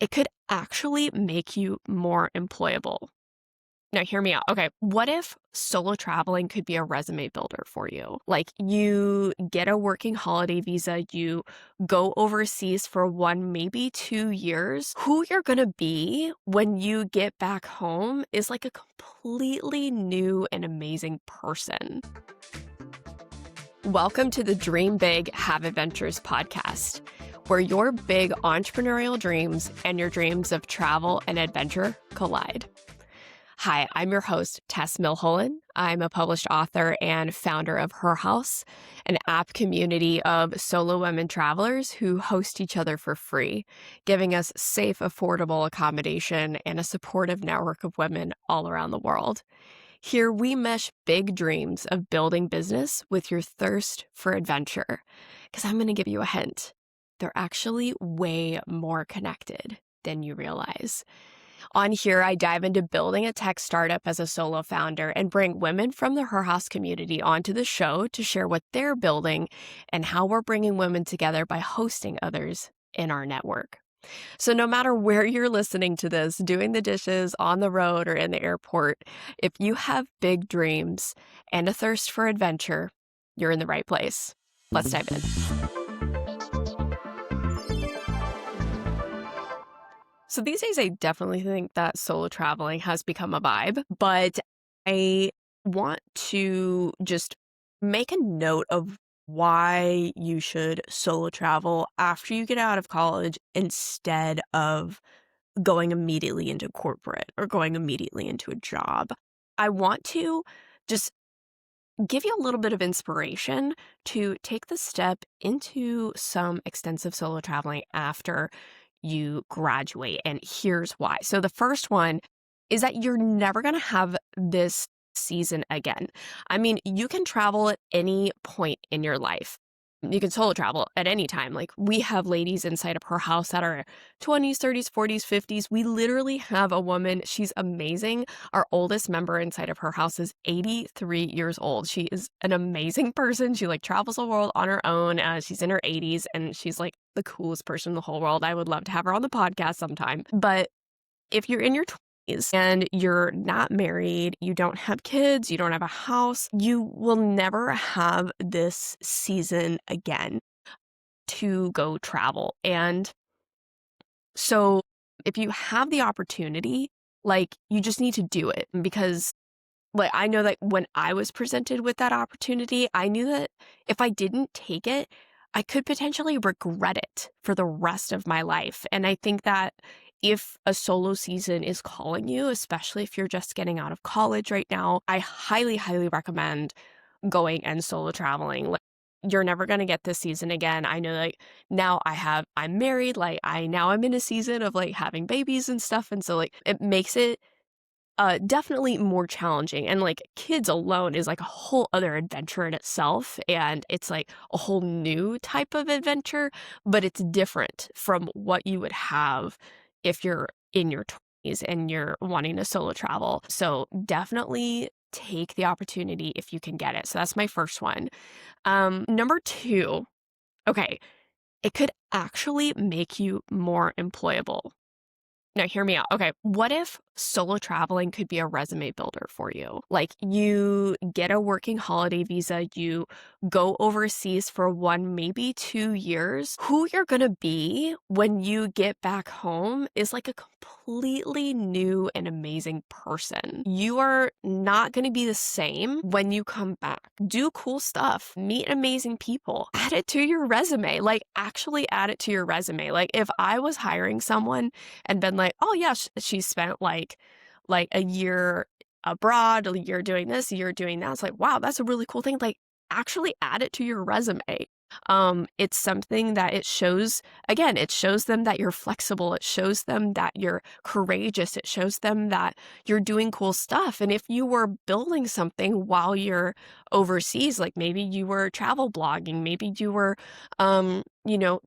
it could actually make you more employable. Now, hear me out. Okay, what if solo traveling could be a resume builder for you? Like, you get a working holiday visa, you go overseas for 1, maybe 2 years. Who you're gonna be when you get back home is like a completely new and amazing person. Welcome to the Dream Big, Have Adventures podcast, where your big entrepreneurial dreams and your dreams of travel and adventure collide. Hi, I'm your host, Tess. I'm a published author and founder of Her House, an app community of solo women travelers who host each other for free, giving us safe, affordable accommodation and a supportive network of women all around the world. Here, we mesh big dreams of building business with your thirst for adventure. Because I'm going to give you a hint. They're actually way more connected than you realize. On here, I dive into building a tech startup as a solo founder and bring women from the Her House community onto the show to share what they're building and how we're bringing women together by hosting others in our network. So no matter where you're listening to this, doing the dishes, on the road, or in the airport, if you have big dreams and a thirst for adventure, you're in the right place. Let's dive in. So these days, I definitely think that solo traveling has become a vibe, but I want to just make a note of why you should solo travel after you get out of college instead of going immediately into corporate or going immediately into a job. I want to just give you a little bit of inspiration to take the step into some extensive solo traveling after you graduate. And here's why. So the first one is that you're never going to have this season again. I mean, you can travel at any point in your life. You can solo travel at any time. Like, we have ladies inside of Her House that are 20s, 30s, 40s, 50s. We literally have a woman. She's amazing. Our oldest member inside of Her House is 83 years old. She is an amazing person. She travels the world on her own. She's in her 80s and she's like the coolest person in the whole world. I would love to have her on the podcast sometime. But if you're in your 20s and you're not married, you don't have kids, you don't have a house, you will never have this season again to go travel. And so if you have the opportunity, you just need to do it, because I know that when I was presented with that opportunity, I knew that if I didn't take it, I could potentially regret it for the rest of my life. And I think that if a solo season is calling you, especially if you're just getting out of college right now, I highly, highly recommend going and solo traveling. You're never going to get this season again. I know now I'm married, I'm in a season of having babies and stuff. And so it makes it definitely more challenging. And kids alone is a whole other adventure in itself. And it's a whole new type of adventure, but it's different from what you would have if you're in your 20s and you're wanting to solo travel. So definitely take the opportunity if you can get it. So that's my first one. Number two, okay, it could actually make you more employable. Now, hear me out. Okay, what if solo traveling could be a resume builder for you? You get a working holiday visa, you go overseas for 1, maybe 2 years. Who you're going to be when you get back home is a completely new and amazing person. You are not going to be the same when you come back. Do cool stuff, meet amazing people, add it to your resume. Actually add it to your resume. If I was hiring someone and been oh yeah, she spent a year abroad, a year doing this, a year doing that. It's wow, that's a really cool thing. Actually add it to your resume. It's something that it shows them that you're flexible. It shows them that you're courageous. It shows them that you're doing cool stuff. And if you were building something while you're overseas, maybe you were travel blogging, maybe you were,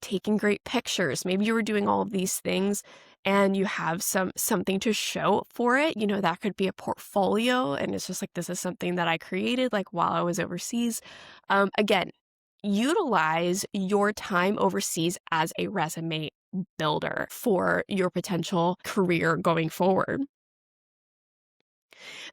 taking great pictures, maybe you were doing all of these things and you have something to show for it, that could be a portfolio. And it's just this is something that I created while I was overseas. Again, utilize your time overseas as a resume builder for your potential career going forward.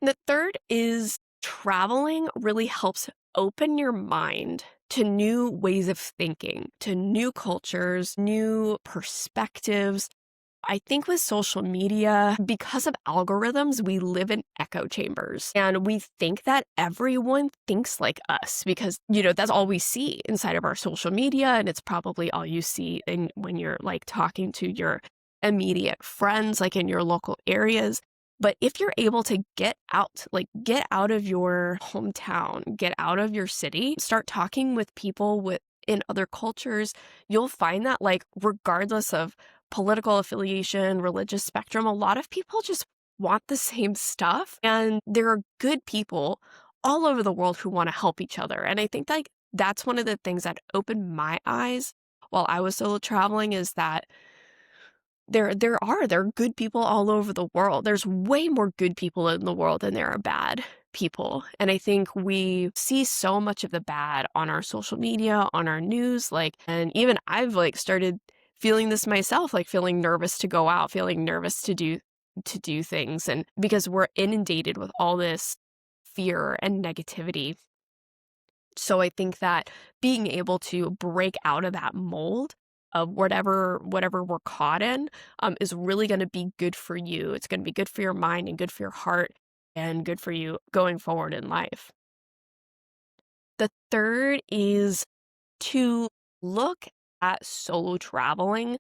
And the third is traveling really helps open your mind to new ways of thinking, to new cultures, new perspectives. I think with social media, because of algorithms, we live in echo chambers and we think that everyone thinks like us because, that's all we see inside of our social media. And it's probably all you see when you're like talking to your immediate friends, like in your local areas. But if you're able to get out of your hometown, get out of your city, start talking with people in other cultures, you'll find that like regardless of political affiliation, religious spectrum, a lot of people just want the same stuff. And there are good people all over the world who want to help each other. And I think like that's one of the things that opened my eyes while I was solo traveling is that there are good people all over the world. There's way more good people in the world than there are bad people. And I think we see so much of the bad on our social media, on our news, and even I've started feeling this myself, feeling nervous to go out, feeling nervous to do things. And because we're inundated with all this fear and negativity. So I think that being able to break out of that mold of whatever we're caught in is really going to be good for you. It's going to be good for your mind and good for your heart and good for you going forward in life. The third is to look at solo traveling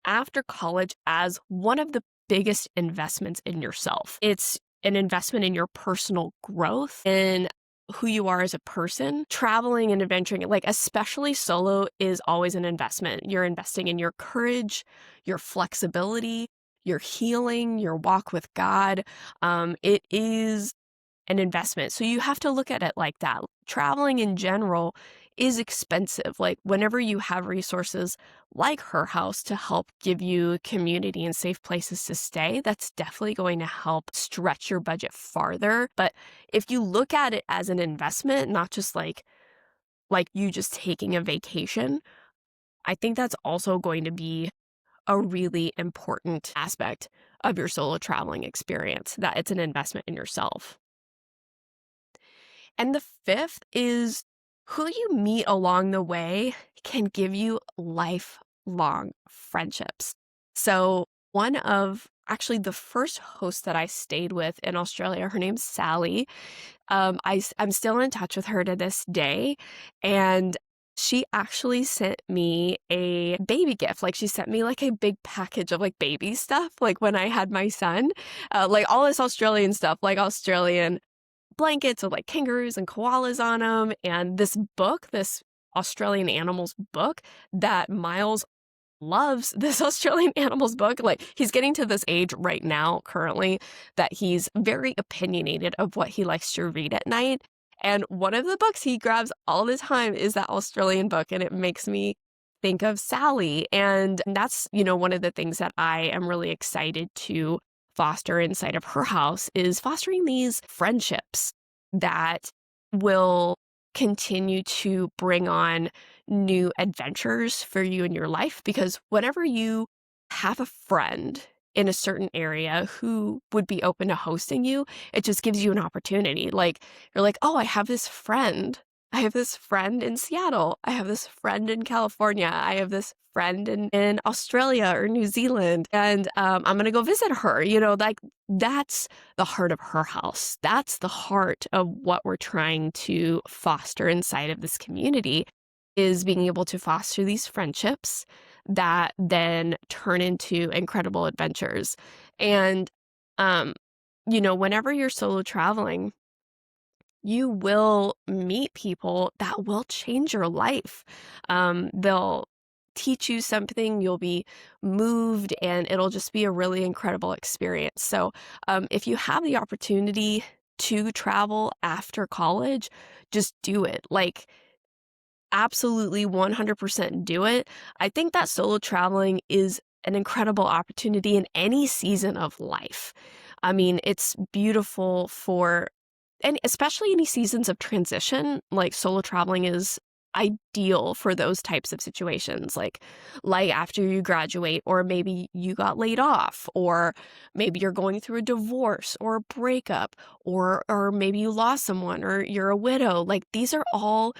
after college as one of the biggest investments in yourself. It's an investment in your personal growth and who you are as a person. Traveling and adventuring, especially solo, is always an investment. You're investing in your courage, your flexibility, your healing, your walk with God. It is an investment. So you have to look at it like that. Traveling in general is expensive. Whenever you have resources like Her House to help give you community and safe places to stay, that's definitely going to help stretch your budget farther. But if you look at it as an investment, not just like you just taking a vacation, I think that's also going to be a really important aspect of your solo traveling experience, that it's an investment in yourself. And the fifth is who you meet along the way can give you lifelong friendships. So actually the first host that I stayed with in Australia, her name's Sally. I'm still in touch with her to this day. And she actually sent me a baby gift. She sent me a big package of baby stuff, when I had my son, all this Australian stuff, Australian blankets with kangaroos and koalas on them, and this Australian animals book that Miles loves. This Australian animals book, he's getting to this age right now currently that he's very opinionated of what he likes to read at night, and one of the books he grabs all the time is that Australian book, and it makes me think of Sally. And that's one of the things that I am really excited to foster inside of Her House is fostering these friendships that will continue to bring on new adventures for you in your life. Because whenever you have a friend in a certain area who would be open to hosting you, it just gives you an opportunity. You're like, oh, I have this friend. I have this friend in Seattle. I have this friend in California. I have this friend in Australia or New Zealand. And I'm going to go visit her. That's the heart of Her House. That's the heart of what we're trying to foster inside of this community is being able to foster these friendships that then turn into incredible adventures. And, whenever you're solo traveling, you will meet people that will change your life. They'll teach you something, you'll be moved, and it'll just be a really incredible experience. So if you have the opportunity to travel after college, just do it. Absolutely 100% do it. I think that solo traveling is an incredible opportunity in any season of life. I mean, it's beautiful and especially any seasons of transition, solo traveling is ideal for those types of situations, like after you graduate, or maybe you got laid off, or maybe you're going through a divorce or a breakup, or maybe you lost someone, or you're a widow. Like, these are all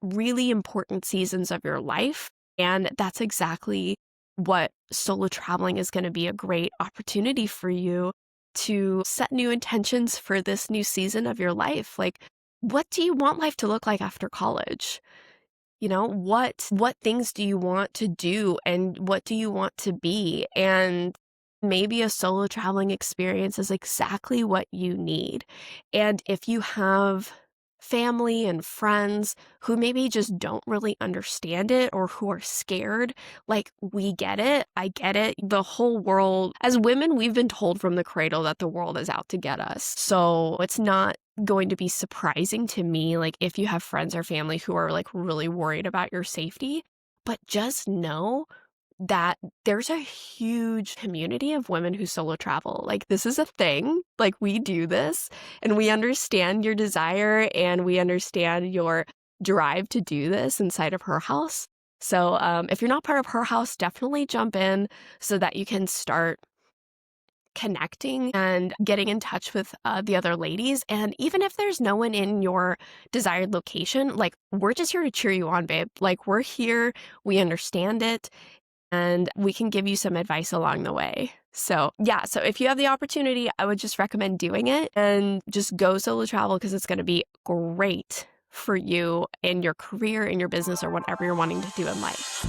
really important seasons of your life, and that's exactly what solo traveling is going to be, a great opportunity for you to set new intentions for this new season of your life. Like, what do you want life to look like after college? What things do you want to do, and what do you want to be? And maybe a solo traveling experience is exactly what you need. And if you have family and friends who maybe just don't really understand it, or who are scared, like, we get it. I get it. The whole world, as women, we've been told from the cradle that the world is out to get us. So it's not going to be surprising to me, like, if you have friends or family who are like really worried about your safety. But just know that there's a huge community of women who solo travel. Like, this is a thing. Like, we do this, and we understand your desire, and we understand your drive to do this inside of Her House. So if you're not part of Her House, definitely jump in so that you can start connecting and getting in touch with the other ladies. And even if there's no one in your desired location, like, we're just here to cheer you on, babe. Like, we're here, we understand it, and we can give you some advice along the way. So yeah, so if you have the opportunity, I would just recommend doing it, and just go solo travel, because it's going to be great for you in your career, in your business, or whatever you're wanting to do in life.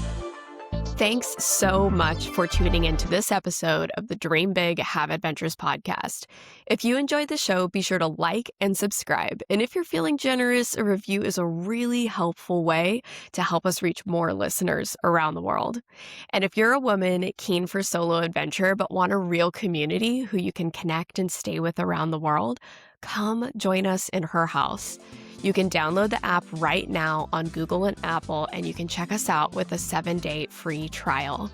Thanks so much for tuning into this episode of the Dream Big, Have Adventures podcast. If you enjoyed the show, be sure to like and subscribe. And if you're feeling generous, a review is a really helpful way to help us reach more listeners around the world. And if you're a woman keen for solo adventure but want a real community who you can connect and stay with around the world, come join us in Her House. You can download the app right now on Google and Apple, and you can check us out with a 7-day free trial.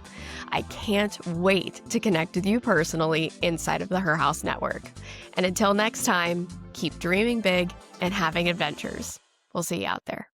I can't wait to connect with you personally inside of the Her House network. And until next time, keep dreaming big and having adventures. We'll see you out there.